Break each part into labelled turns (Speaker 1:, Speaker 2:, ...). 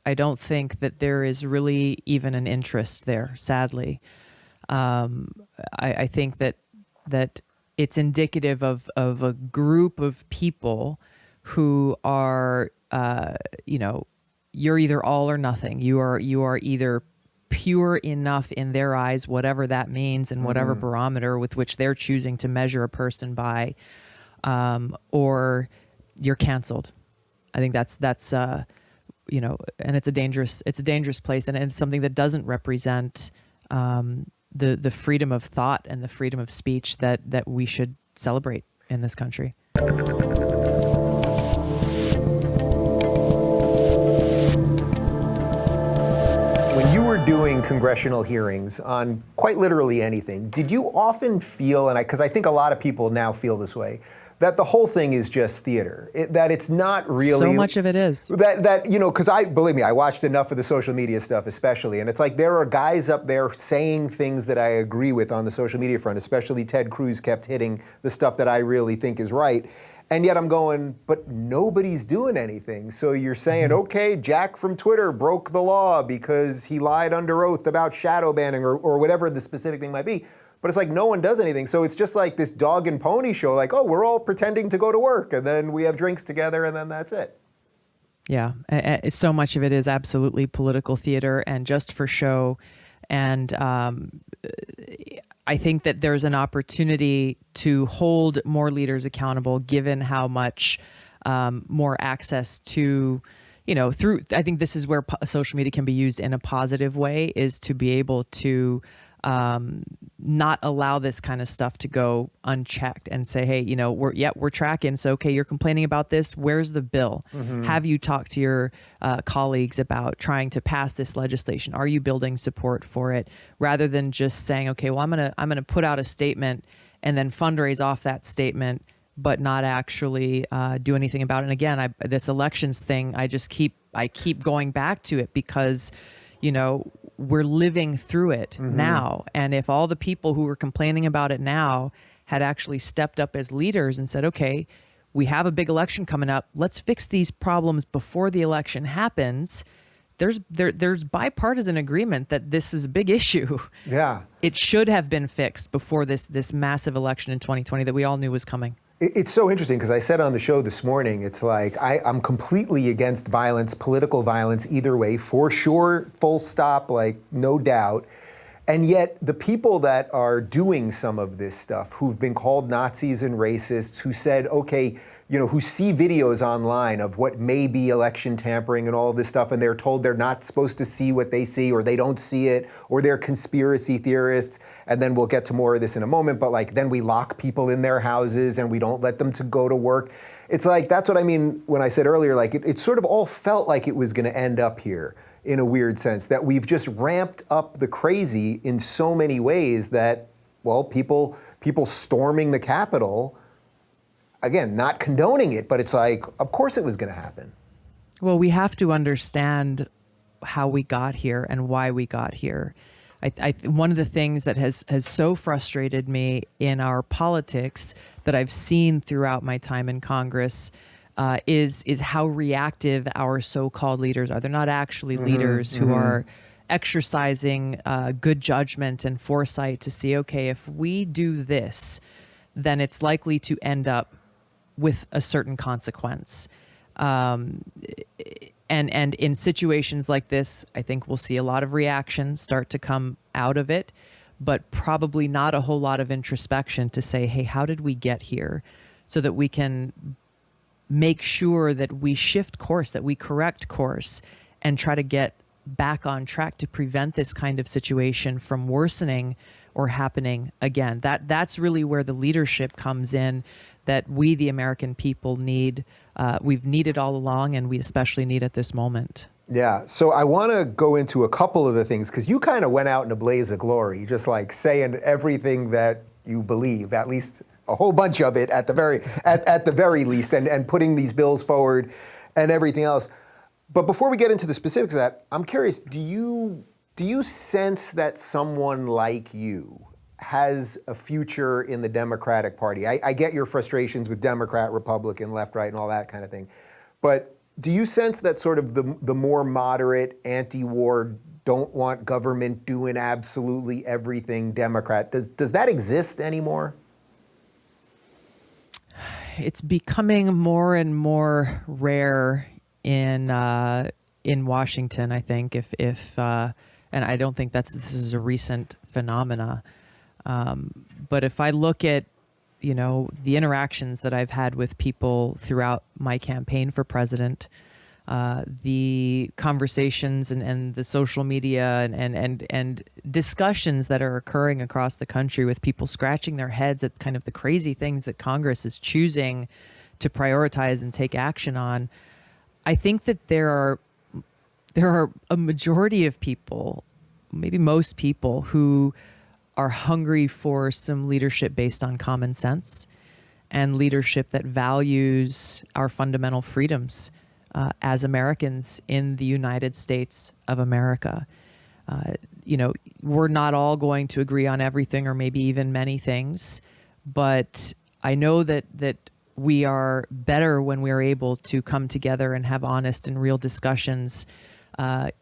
Speaker 1: I don't think that there is really even an interest there, sadly. I think that it's indicative of a group of people who are, you're either all or nothing. You are either pure enough in their eyes, whatever that means, and whatever barometer with which they're choosing to measure a person by, or you're canceled. I think that's and it's a dangerous place, and it's something that doesn't represent the freedom of thought and the freedom of speech that we should celebrate in this country.
Speaker 2: When you were doing congressional hearings on quite literally anything, did you often feel, and because I think a lot of people now feel this way, that the whole thing is just theater, that it's not really...
Speaker 1: So much of it is.
Speaker 2: Because believe me, I watched enough of the social media stuff especially, and it's like there are guys up there saying things that I agree with on the social media front, especially Ted Cruz kept hitting the stuff that I really think is right. And yet I'm going, but nobody's doing anything. So you're saying, okay, Jack from Twitter broke the law because he lied under oath about shadow banning or whatever the specific thing might be. But it's like no one does anything. So it's just like this dog and pony show, like, oh, we're all pretending to go to work and then we have drinks together and then that's it.
Speaker 1: Yeah, so much of it is absolutely political theater and just for show. And I think that there's an opportunity to hold more leaders accountable given how much more access to, through, I think this is where social media can be used in a positive way, is to be able to not allow this kind of stuff to go unchecked and say, hey, we're tracking. So, okay, you're complaining about this. Where's the bill? Have you talked to your colleagues about trying to pass this legislation? Are you building support for it? Rather than just saying, okay, well, I'm gonna put out a statement and then fundraise off that statement, but not actually do anything about it. And again, this elections thing, I keep going back to it because, we're living through it now. And if all the people who were complaining about it now had actually stepped up as leaders and said, okay, we have a big election coming up, let's fix these problems before the election happens. There's bipartisan agreement that this is a big issue.
Speaker 2: Yeah.
Speaker 1: It should have been fixed before this massive election in 2020 that we all knew was coming.
Speaker 2: It's so interesting because I said on the show this morning, it's like I'm completely against violence, political violence, either way, for sure, full stop, like no doubt. And yet the people that are doing some of this stuff, who've been called Nazis and racists, who said, okay, who see videos online of what may be election tampering and all of this stuff, and they're told they're not supposed to see what they see, or they don't see it, or they're conspiracy theorists, and then we'll get to more of this in a moment, but then we lock people in their houses and we don't let them to go to work. It's like, that's what I mean when I said earlier, it sort of all felt like it was gonna end up here in a weird sense, that we've just ramped up the crazy in so many ways that, well, people storming the Capitol, again, not condoning it, but it's like, of course it was going to happen.
Speaker 1: Well, we have to understand how we got here and why we got here. One of the things that has so frustrated me in our politics that I've seen throughout my time in Congress is how reactive our so-called leaders are. They're not actually leaders who are exercising good judgment and foresight to see, okay, if we do this, then it's likely to end up with a certain consequence. And in situations like this, I think we'll see a lot of reaction start to come out of it, but probably not a whole lot of introspection to say, hey, how did we get here? So that we can make sure that we shift course, that we correct course, and try to get back on track to prevent this kind of situation from worsening or happening again. That's really where the leadership comes in, that we, the American people, need. We've needed all along, and we especially need at this moment.
Speaker 2: Yeah, so I want to go into a couple of the things, because you kind of went out in a blaze of glory, just like saying everything that you believe, at least a whole bunch of it at the very least, and putting these bills forward and everything else. But before we get into the specifics of that, I'm curious, do you sense that someone like you has a future in the Democratic Party? I get your frustrations with Democrat, Republican, left, right, and all that kind of thing. But Do you sense that sort of the more moderate, anti-war, don't want government doing absolutely everything Democrat, does that exist anymore?
Speaker 1: It's becoming more and more rare in Washington, I think, and I don't think this is a recent phenomena. But if I look at, the interactions that I've had with people throughout my campaign for president, the conversations and the social media and discussions that are occurring across the country with people scratching their heads at kind of the crazy things that Congress is choosing to prioritize and take action on, I think that there are a majority of people, maybe most people, who are hungry for some leadership based on common sense and leadership that values our fundamental freedoms as Americans in the United States of America. We're not all going to agree on everything, or maybe even many things, but I know that we are better when we're able to come together and have honest and real discussions,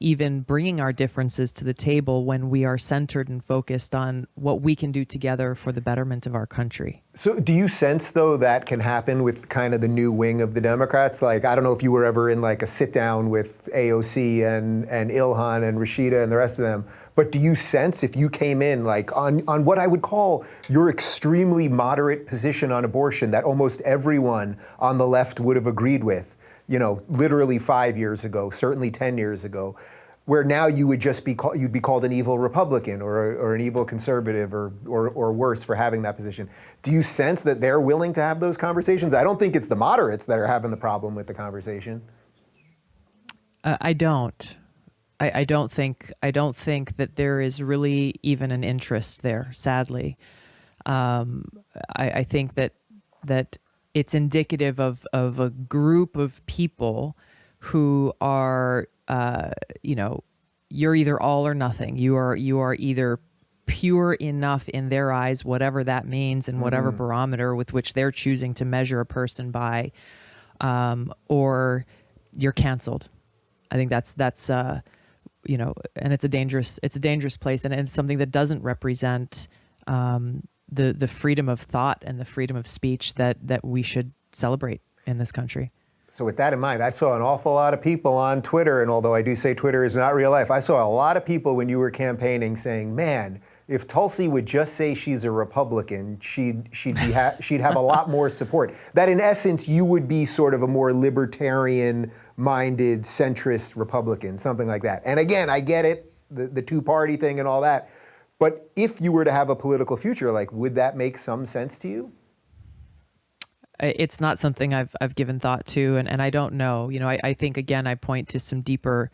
Speaker 1: even bringing our differences to the table when we are centered and focused on what we can do together for the betterment of our country.
Speaker 2: So do you sense, though, that can happen with kind of the new wing of the Democrats? Like, I don't know if you were ever in like a sit down with AOC and Ilhan and Rashida and the rest of them, but do you sense, if you came in like on what I would call your extremely moderate position on abortion that almost everyone on the left would have agreed with, literally 5 years ago, certainly 10 years ago, where now you would just you'd be called an evil Republican or an evil conservative or worse for having that position. Do you sense that they're willing to have those conversations? I don't think it's the moderates that are having the problem with the conversation.
Speaker 1: I don't. I don't think that there is really even an interest there, sadly. I think that it's indicative of a group of people who are, you're either all or nothing. You are either pure enough in their eyes, whatever that means, and whatever barometer with which they're choosing to measure a person by, or you're canceled. I think that's and it's a dangerous place, and it's something that doesn't represent the freedom of thought and the freedom of speech that we should celebrate in this country.
Speaker 2: So with that in mind, I saw an awful lot of people on Twitter, and although I do say Twitter is not real life, I saw a lot of people when you were campaigning saying, man, if Tulsi would just say she's a Republican, she'd have a lot more support. That in essence, you would be sort of a more libertarian-minded, centrist Republican, something like that. And again, I get it, the two-party thing and all that. But if you were to have a political future, like, would that make some sense to you?
Speaker 1: It's not something I've given thought to, and I don't know. I think, again, I point to some deeper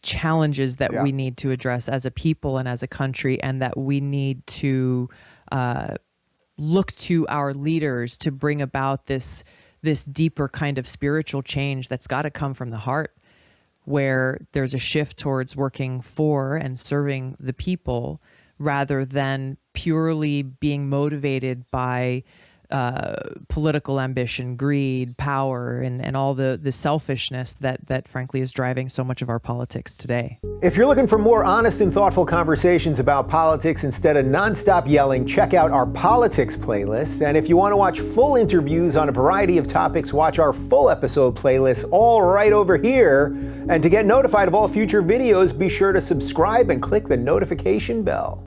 Speaker 1: challenges that we need to address as a people and as a country, and that we need to look to our leaders to bring about this deeper kind of spiritual change that's got to come from the heart, where there's a shift towards working for and serving the people rather than purely being motivated by political ambition, greed, power, and all the selfishness that frankly is driving so much of our politics today.
Speaker 2: If you're looking for more honest and thoughtful conversations about politics instead of nonstop yelling, check out our politics playlist. And if you want to watch full interviews on a variety of topics, watch our full episode playlist all right over here. And to get notified of all future videos, be sure to subscribe and click the notification bell.